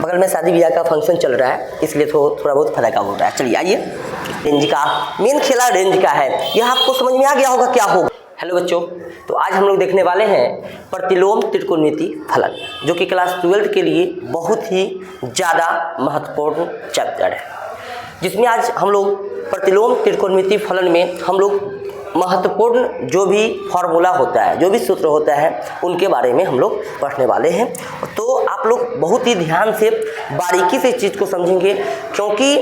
बगल में शादी ब्याह का फंक्शन चल रहा है, इसलिए थोड़ा बहुत फटाका हो रहा है। चलिए आइए, रेंज का मेन खेला रेंज का है, यह आपको समझ में आ गया होगा क्या होगा। हेलो बच्चों, तो आज हम लोग देखने वाले हैं प्रतिलोम त्रिकोणमिति फलन, जो कि क्लास 12 के लिए बहुत ही ज़्यादा महत्वपूर्ण चैप्टर है, जिसमें आज हम लोग प्रतिलोम त्रिकोणमिति फलन में हम लोग महत्वपूर्ण जो भी फॉर्मूला होता है, जो भी सूत्र होता है, उनके बारे में हम लोग पढ़ने वाले हैं। तो आप लोग बहुत ही ध्यान से बारीकी से इस चीज़ को समझेंगे, क्योंकि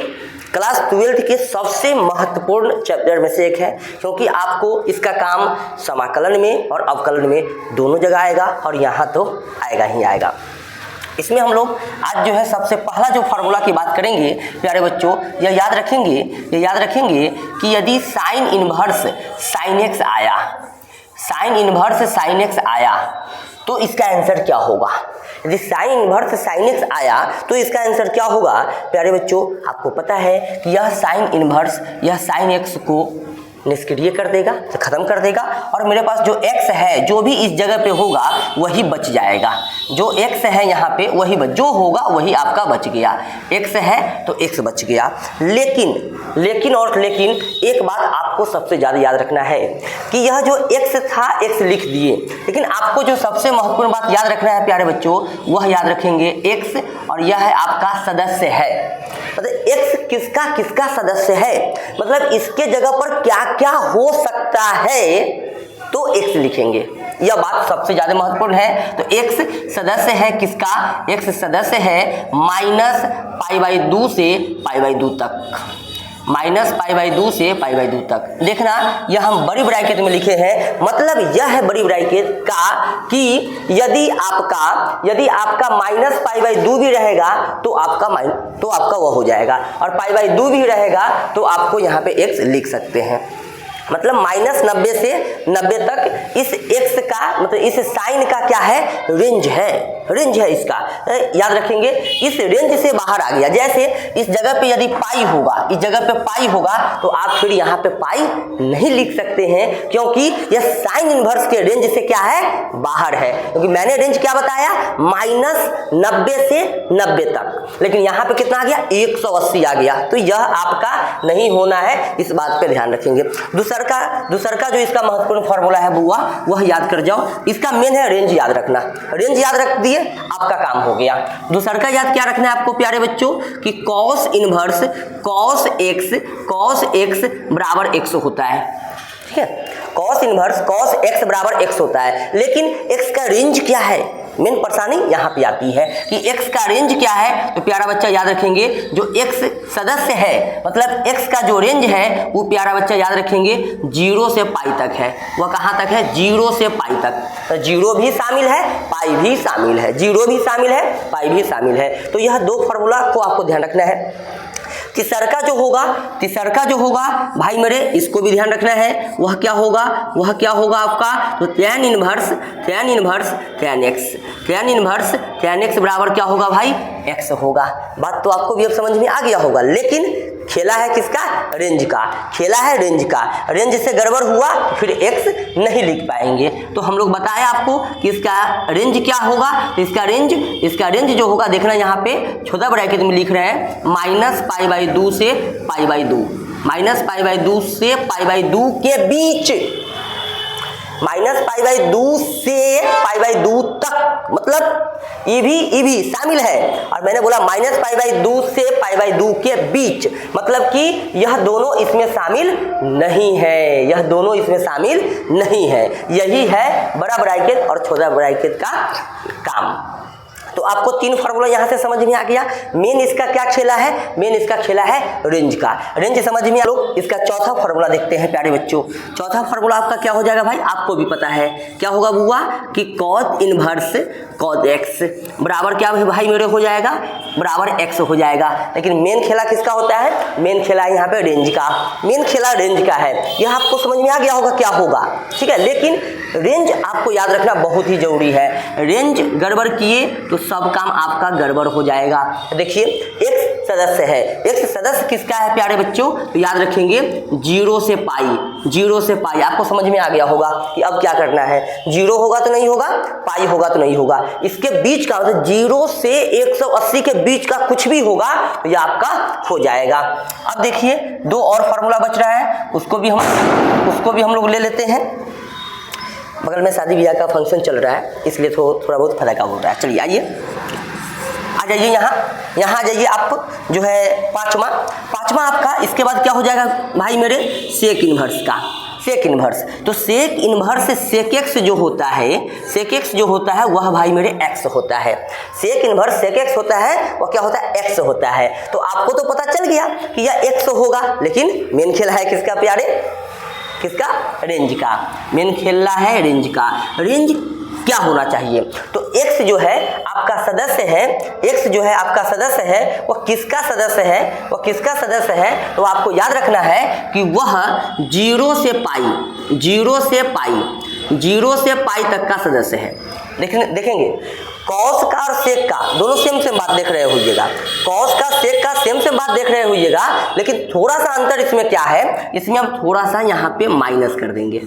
क्लास 12 के सबसे महत्वपूर्ण चैप्टर में से एक है, क्योंकि आपको इसका काम समाकलन में और अवकलन में दोनों जगह आएगा, और यहाँ तो आएगा ही आएगा। इसमें हम लोग आज जो है सबसे पहला जो फार्मूला की बात करेंगे प्यारे बच्चों, यह याद रखेंगे कि यदि साइन इनवर्स साइन एक्स आया, तो इसका आंसर क्या होगा। यदि साइन इनवर्स साइन एक्स आया तो इसका आंसर क्या होगा। प्यारे बच्चों, आपको पता है कि यह साइन इनवर्स यह साइन एक्स को निष्क्रिय कर देगा, तो खत्म कर देगा, और मेरे पास जो x है जो भी इस जगह पे होगा वही बच जाएगा। जो x है यहाँ पे वही जो होगा वही आपका बच गया। x है तो x बच गया। लेकिन एक बात आपको सबसे ज़्यादा याद रखना है कि यह जो x था x लिख दिए, लेकिन आपको जो सबसे महत्वपूर्ण बात याद रखना है प्यारे बच्चों, वह याद रखेंगे x, और यह है आपका सदस्य है। मतलब x किसका सदस्य है, मतलब इसके जगह पर क्या क्या हो सकता है, तो x लिखेंगे। यह बात सबसे ज्यादा महत्वपूर्ण है। तो x सदस्य है किसका, x सदस्य है -π/2 से π/2 तक, -π/2 से π/2 तक। देखना, यह हम बड़ी ब्रैकेट में लिखे हैं, मतलब यह है बड़ी ब्रैकेट का कि यदि आपका -π/2 भी रहेगा तो आपका वह हो जाएगा, और π/2 भी रहेगा तो आपको यहाँ पे x लिख सकते हैं। मतलब -90 से 90 तक इस x का, मतलब इस साइन का क्या है, रेंज है इसका। याद रखेंगे, इस रेंज से बाहर आ गया। जैसे इस जगह पे यदि पाई होगा, तो आप फिर यहाँ पे पाई नहीं लिख सकते हैं, क्योंकि यह साइन इनवर्स के रेंज से क्या है, बाहर है। क्योंकि मैंने रेंज क्या बताया, -90 से 90 तक, लेकिन यहाँ पे कितना आ गया, 180 आ गया। तो यह आपका नहीं होना है, इस बात पे ध्यान रखेंगे। दूसर का जो इसका महत्वपूर्ण फॉर्मूला है बुआ, वह याद कर जाओ। इसका मेन है रेंज याद रखना। रेंज याद रख दिए, आपका काम हो गया। दूसर का याद क्या रखना है आपको प्यारे बच्चों, कि cos इनवर्स cos x बराबर x होता है। ठीक है, cos इनवर्स cos x बराबर x होता है, लेकिन x का रेंज क्या है, मेन परेशानी यहाँ पे आती है कि x का रेंज क्या है। तो प्यारा बच्चा याद रखेंगे, जो x सदस्य है, मतलब x का जो रेंज है वो प्यारा बच्चा याद रखेंगे 0 से पाई तक है। वह कहाँ तक है, 0 से पाई तक। तो 0 भी शामिल है, पाई भी शामिल है, 0 भी शामिल है, पाई भी शामिल है। तो यह दो फार्मूला को आपको ध्यान रखना है। तीसरा जो होगा भाई मेरे, इसको भी ध्यान रखना है। वह क्या होगा आपका, तो tan इनवर्स tan x बराबर क्या होगा भाई, x होगा। बात तो आपको भी अब समझ में आ गया होगा। लेकिन खेला है किसका, रेंज का। रेंज से गड़बड़ हुआ फिर x नहीं लिख पाएंगे। तो हम लोग बताया आपको कि इसका रेंज क्या होगा। तो इसका रेंज जो होगा, देखना यहाँ पे छोटा ब्रैकेट में लिख रहे हैं, -π/2 से π/2, -π/2 से π/2 के बीच, -π/2 से π/2 तक, मतलब ये भी शामिल है। और मैंने बोला -π/2 से π/2 के बीच, मतलब कि यह दोनों इसमें शामिल नहीं है। यही है बड़ा ब्रैकेट और छोटा ब्रैकेट का काम। तो आपको तीन फार्मूला यहाँ से समझ में आ गया। मेन इसका क्या खेला है, रेंज का। रेंज समझ में आ लोग। इसका चौथा फार्मूला देखते हैं प्यारे बच्चों। चौथा फार्मूला आपका क्या हो जाएगा भाई, आपको भी पता है क्या होगा बुआ, कि cos इनवर्स cos x बराबर क्या भाई मेरे हो जाएगा, बराबर x हो जाएगा। लेकिन मेन खेला किसका होता है, मेन खेला यहाँ पे रेंज का है। यह आपको समझ में आ गया होगा क्या होगा, ठीक है। लेकिन रेंज आपको याद रखना बहुत ही जरूरी है। रेंज गड़बड़ किए तो सब काम आपका गड़बड़ हो जाएगा। देखिए x सदस्य है, x सदस्य किसका है प्यारे बच्चों, तो याद रखेंगे 0 से पाई, 0 से पाई। आपको समझ में आ गया होगा कि अब क्या करना है, 0 होगा तो नहीं होगा, पाई होगा तो नहीं होगा, इसके बीच का मतलब 0 से 180 के बीच का कुछ भी होगा तो यह आपका हो जाएगा। अब देखिए 2 और फार्मूला बच रहा है, उसको भी हम लोग ले लेते हैं। बगल में शादी ब्याह का फंक्शन चल रहा है इसलिए थोड़ा बहुत फटाका हो रहा है। चलिए आइए, आ जाइए यहाँ आ जाइए। आप जो है पाँचवा आपका, इसके बाद क्या हो जाएगा भाई मेरे, सेक इन्वर्स का, सेक इन्वर्स। तो सेक इन्वर्स से सेक एक्स जो होता है वह भाई मेरे एक्स होता है। सेक इन्वर्स सेक एक्स होता है वह क्या होता है, एक्स होता है। तो आपको तो पता चल गया कि यह एक्स होगा, लेकिन मेन खेल है किसका प्यारे, किसका, रेंज का। मेन खेलना है रेंज का। रेंज क्या होना चाहिए, तो x जो है आपका सदस्य है, वह किसका सदस्य है, तो आपको याद रखना है कि वह 0 से पाई तक का सदस्य है। देखेंगे कॉस का और सेक का दोनों सेम बात देख रहे होइएगा, कॉस का सेक का सेम बात देख रहे होइएगा, लेकिन थोड़ा सा अंतर इसमें क्या है, इसमें हम थोड़ा सा यहाँ पे माइनस कर देंगे।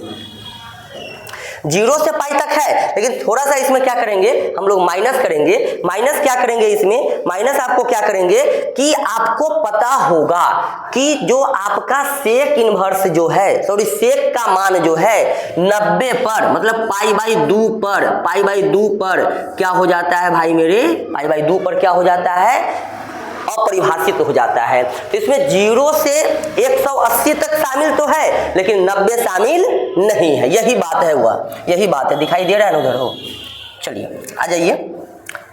0 से पाई तक है, लेकिन थोड़ा सा इसमें क्या करेंगे हम लोग, माइनस करेंगे। माइनस क्या करेंगे इसमें, माइनस आपको क्या करेंगे कि आपको पता होगा कि जो आपका सेक इन्वर्स जो है, सेक का मान जो है 90 पर, मतलब पाई बाई 2 पर क्या हो जाता है भाई मेरे, पाई बाई 2 पर क्या हो जाता है, अपरिभाषित हो जाता है। तो इसमें 0 से 180 तक शामिल तो है, लेकिन 90 शामिल नहीं है। यही बात है, दिखाई दे रहा है ना उधर हो। चलिए आ जाइए।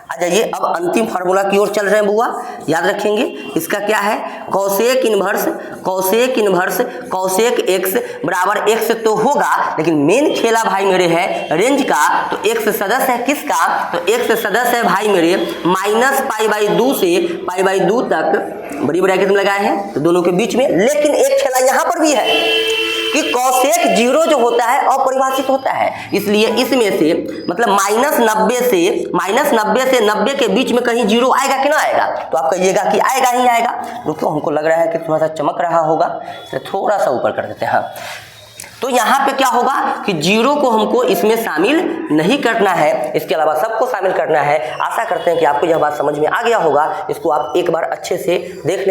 अब अंतिम फार्मूला की ओर चल रहे हैं बुआ, याद रखेंगे इसका क्या है, कौसेक इन्वर्स कौसेक एक्स बराबर एक्स तो होगा, लेकिन मेन खेला भाई मेरे है रेंज का। तो एक्स सदस्य है किसका, तो एक्स सदस्य है भाई मेरे माइनस पाई बाई 2 से पाई बाई 2 तक, बड़ी ब्रैकेट में लगाए हैं तो दोनों के बीच में। लेकिन एक खेला यहाँ पर भी है कि कौसेक 0 जो होता है अपरिभाषित होता है, इसलिए इसमें से मतलब माइनस 90 से 90 के बीच में कहीं 0 आएगा कि ना आएगा, तो आप कहिएगा कि आएगा ही आएगा। रुको, हमको लग रहा है कि थोड़ा सा चमक रहा होगा, तो थोड़ा सा ऊपर कर देते हैं। हाँ, तो यहाँ पे क्या होगा कि 0 को हमको इसमें शामिल नहीं करना है, इसके अलावा सबको शामिल करना है। आशा करते हैं कि आपको यह बात समझ में आ गया होगा। इसको आप एक बार अच्छे से देख लें।